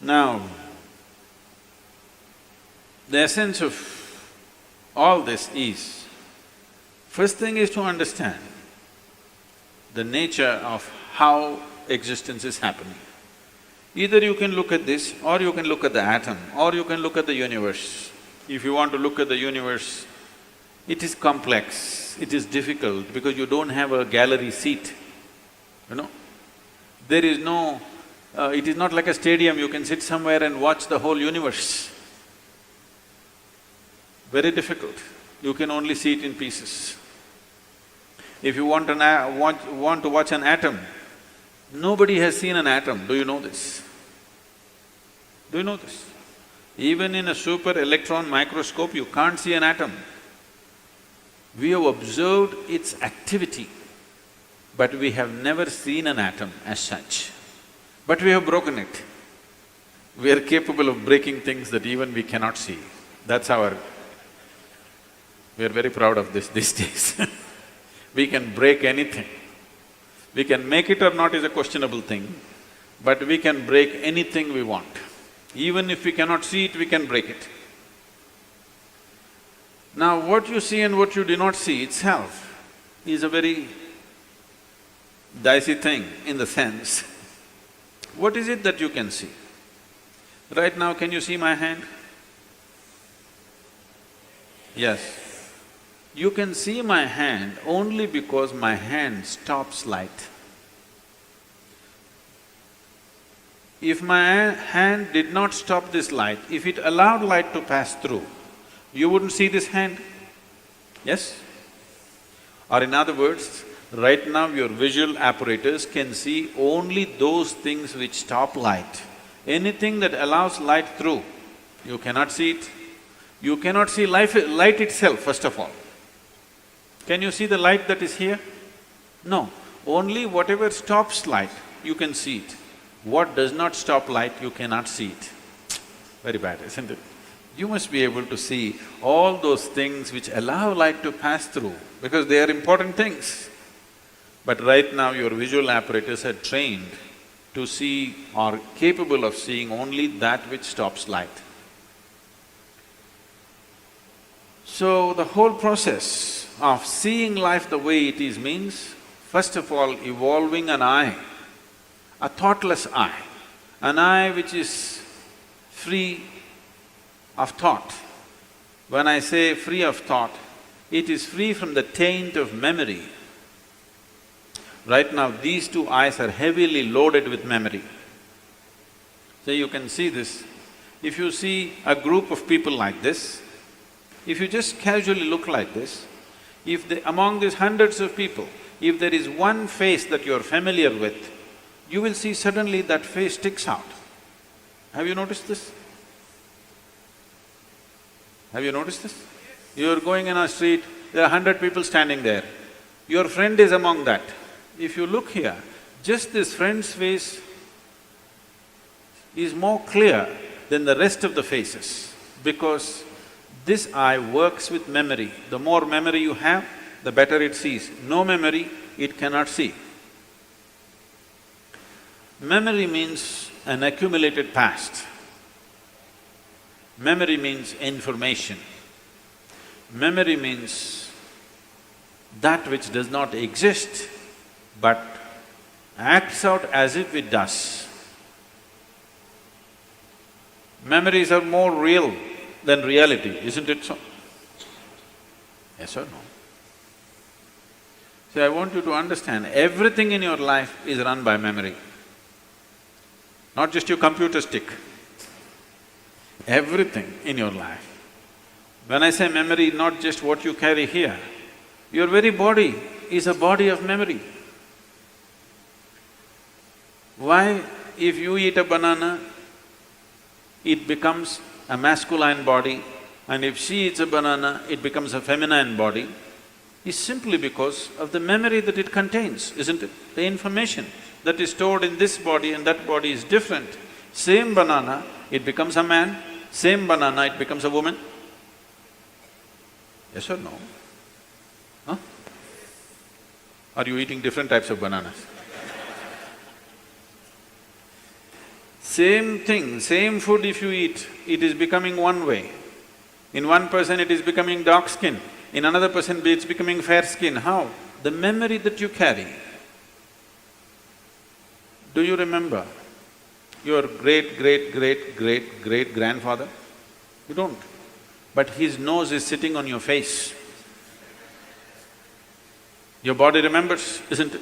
Now, the essence of all this is, first thing is to understand the nature of how existence is happening. Either you can look at this, or you can look at the atom, or you can look at the universe. If you want to look at the universe, it is complex, it is difficult because you don't have a gallery seat, you know. There is no… it is not like a stadium, you can sit somewhere and watch the whole universe. Very difficult, you can only see it in pieces. If you want to watch an atom, nobody has seen an atom, do you know this? Do you know this? Even in a super electron microscope, you can't see an atom. We have observed its activity, but we have never seen an atom as such. But we have broken it. We are capable of breaking things that even we cannot see. That's our… we are very proud of this these days. We can break anything. We can make it or not is a questionable thing, but we can break anything we want. Even if we cannot see it, we can break it. Now, what you see and what you do not see itself is a very dicey thing in the sense, what is it that you can see? Right now, can you see my hand? Yes. You can see my hand only because my hand stops light. If my hand did not stop this light, if it allowed light to pass through, you wouldn't see this hand, yes? Or in other words, right now your visual apparatus can see only those things which stop light. Anything that allows light through, you cannot see it. You cannot see light itself, first of all. Can you see the light that is here? No. Only whatever stops light, you can see it. What does not stop light, you cannot see it. Very bad, isn't it? You must be able to see all those things which allow light to pass through, because they are important things. But right now your visual apparatus are trained to see or capable of seeing only that which stops light. So the whole process of seeing life the way it is means, first of all, evolving an eye, a thoughtless eye, an eye which is free of thought. When I say free of thought, it is free from the taint of memory. Right now, these two eyes are heavily loaded with memory. So you can see this. If you see a group of people like this, if you just casually look like this, among these hundreds of people, if there is one face that you're familiar with, you will see suddenly that face sticks out. Have you noticed this? Have you noticed this? You're going in a street, there are 100 people standing there. Your friend is among that. If you look here, just this friend's face is more clear than the rest of the faces, because this eye works with memory. The more memory you have, the better it sees. No memory, it cannot see. Memory means an accumulated past. Memory means information. Memory means that which does not exist but acts out as if it does. Memories are more real than reality, isn't it so? Yes or no? So I want you to understand, everything in your life is run by memory. Not just your computer stick, everything in your life. When I say memory, not just what you carry here, your very body is a body of memory. Why, if you eat a banana, it becomes a masculine body, and if she eats a banana, it becomes a feminine body, is simply because of the memory that it contains, isn't it? The information that is stored in this body and that body is different. Same banana, it becomes a man, same banana, it becomes a woman. Yes or no? Huh? Are you eating different types of bananas? Same thing, same food if you eat, it is becoming one way. In one person it is becoming dark skin, in another person it's becoming fair skin. How? The memory that you carry. Do you remember your great-great-great-great-great-grandfather? You don't. But his nose is sitting on your face. Your body remembers, isn't it?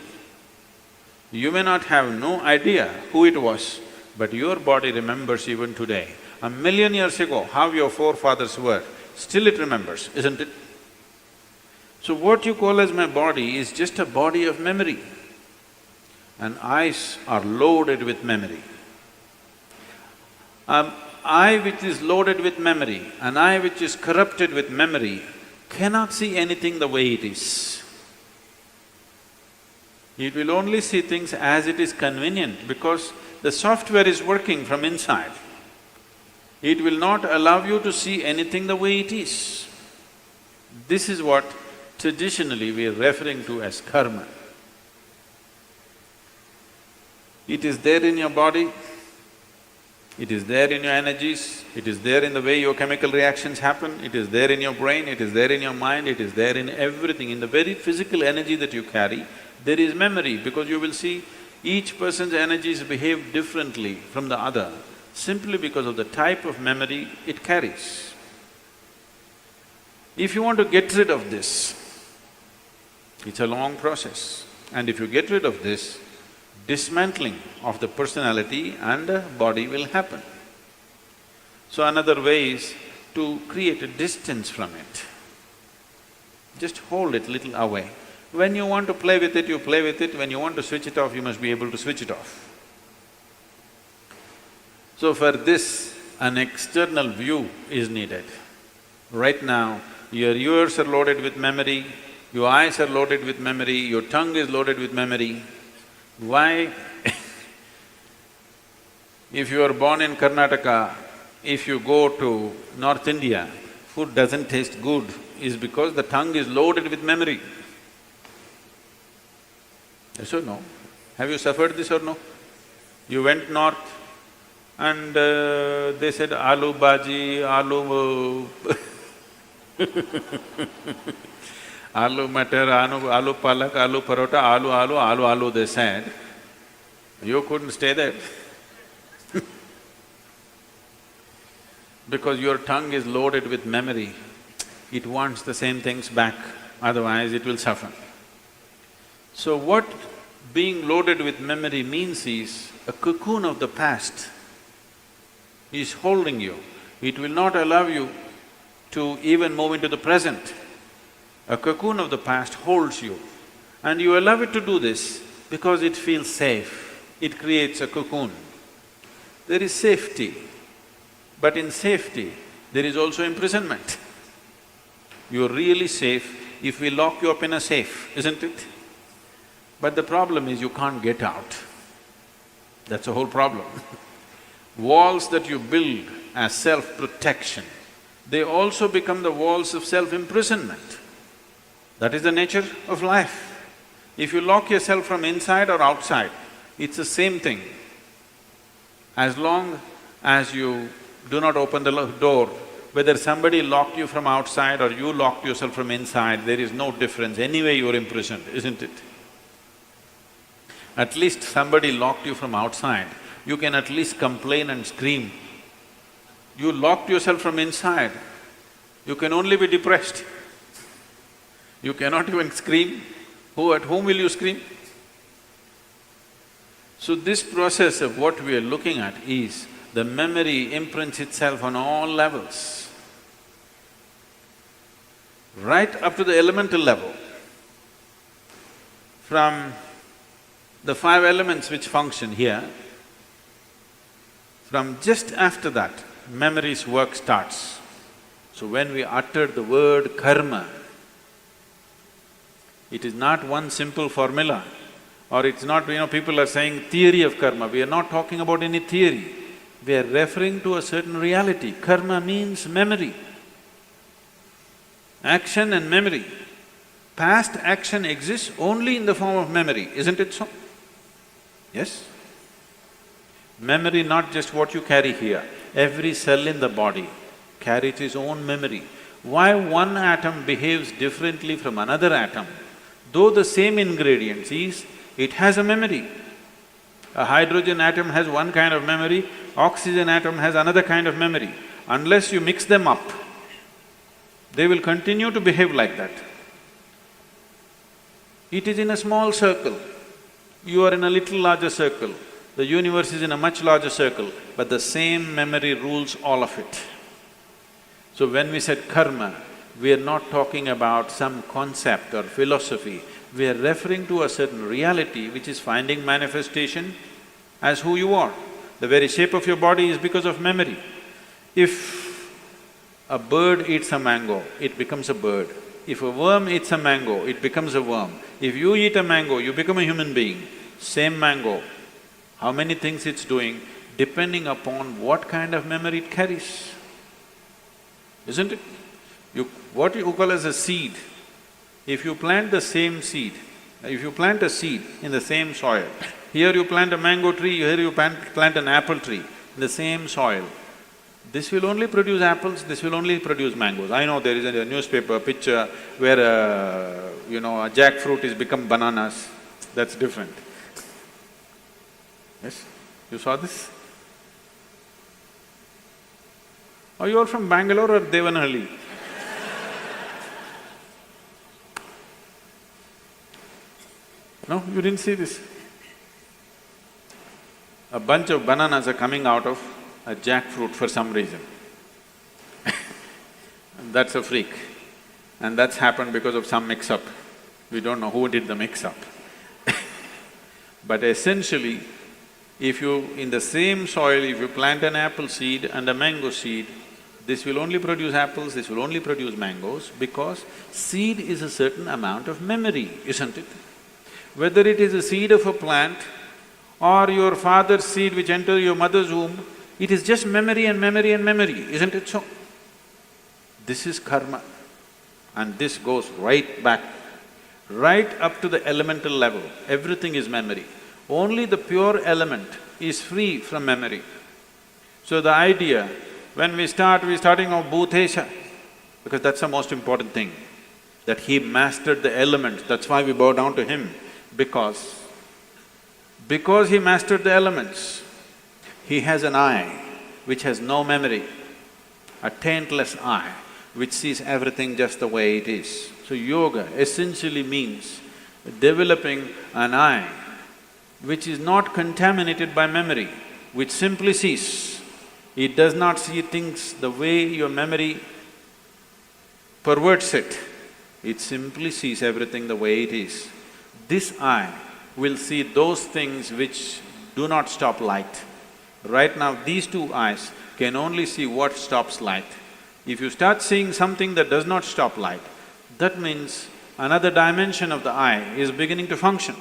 You may not have no idea who it was, but your body remembers even today. 1,000,000 years ago, how your forefathers were, still it remembers, isn't it? So what you call as my body is just a body of memory. And eyes are loaded with memory. Eye which is loaded with memory, an eye which is corrupted with memory, cannot see anything the way it is. It will only see things as it is convenient because the software is working from inside. It will not allow you to see anything the way it is. This is what traditionally we are referring to as karma. It is there in your body, it is there in your energies, it is there in the way your chemical reactions happen, it is there in your brain, it is there in your mind, it is there in everything. In the very physical energy that you carry, there is memory because you will see each person's energies behave differently from the other simply because of the type of memory it carries. If you want to get rid of this, it's a long process. And if you get rid of this, dismantling of the personality and the body will happen. So another way is to create a distance from it. Just hold it little away. When you want to play with it, you play with it. When you want to switch it off, you must be able to switch it off. So for this, an external view is needed. Right now, your ears are loaded with memory, your eyes are loaded with memory, your tongue is loaded with memory. Why? If you are born in Karnataka, if you go to North India, food doesn't taste good is because the tongue is loaded with memory. Yes or no? Have you suffered this or no? You went north and they said aloo bhaji, aloo aloo matar, aloo palak, aloo parota, aloo, they said. You couldn't stay there because your tongue is loaded with memory. It wants the same things back, otherwise it will suffer. So what being loaded with memory means is a cocoon of the past is holding you. It will not allow you to even move into the present. A cocoon of the past holds you and you allow it to do this because it feels safe. It creates a cocoon. There is safety, but in safety there is also imprisonment. You're really safe if we lock you up in a safe, isn't it? But the problem is you can't get out. That's the whole problem. Walls that you build as self-protection, they also become the walls of self-imprisonment. That is the nature of life. If you lock yourself from inside or outside, it's the same thing. As long as you do not open the door, whether somebody locked you from outside or you locked yourself from inside, there is no difference. Anyway you're imprisoned, isn't it? At least somebody locked you from outside, you can at least complain and scream. You locked yourself from inside, you can only be depressed. You cannot even scream. At whom will you scream? So this process of what we are looking at is the memory imprints itself on all levels, right up to the elemental level. From the 5 elements which function here, from just after that, memory's work starts. So when we utter the word karma, it is not one simple formula, or it's not, people are saying theory of karma. We are not talking about any theory. We are referring to a certain reality. Karma means memory, action and memory. Past action exists only in the form of memory, isn't it so? Yes? Memory, not just what you carry here, every cell in the body carries its own memory. Why one atom behaves differently from another atom, though the same ingredients is, it has a memory. A hydrogen atom has one kind of memory, oxygen atom has another kind of memory. Unless you mix them up, they will continue to behave like that. It is in a small circle, you are in a little larger circle, the universe is in a much larger circle, but the same memory rules all of it. So when we said karma, we are not talking about some concept or philosophy, we are referring to a certain reality which is finding manifestation as who you are. The very shape of your body is because of memory. If a bird eats a mango, it becomes a bird. If a worm eats a mango, it becomes a worm. If you eat a mango, you become a human being. Same mango, how many things it's doing, depending upon what kind of memory it carries, isn't it? What you call as a seed, if you plant the same seed, if you plant a seed in the same soil, here you plant a mango tree, here you plant an apple tree in the same soil, this will only produce apples, this will only produce mangoes. I know there is a newspaper picture where a jackfruit is become bananas, that's different. Yes? You saw this? Oh, you are from Bangalore or Devanahalli? No, you didn't see this? A bunch of bananas are coming out of a jackfruit for some reason. That's a freak. And that's happened because of some mix-up. We don't know who did the mix-up. But essentially, if you… in the same soil, if you plant an apple seed and a mango seed, this will only produce apples, this will only produce mangoes, because seed is a certain amount of memory, isn't it? Whether it is a seed of a plant or your father's seed which entered your mother's womb, it is just memory and memory and memory, isn't it so? This is karma, and this goes right back, right up to the elemental level, everything is memory. Only the pure element is free from memory. So the idea, when we're starting off Bhutesha, because that's the most important thing, that he mastered the elements, that's why we bow down to him, because he mastered the elements, he has an eye which has no memory, a taintless eye which sees everything just the way it is. So yoga essentially means developing an eye which is not contaminated by memory, which simply sees. It does not see things the way your memory perverts it, it simply sees everything the way it is. This eye will see those things which do not stop light. Right now, these two eyes can only see what stops light. If you start seeing something that does not stop light, that means another dimension of the eye is beginning to function.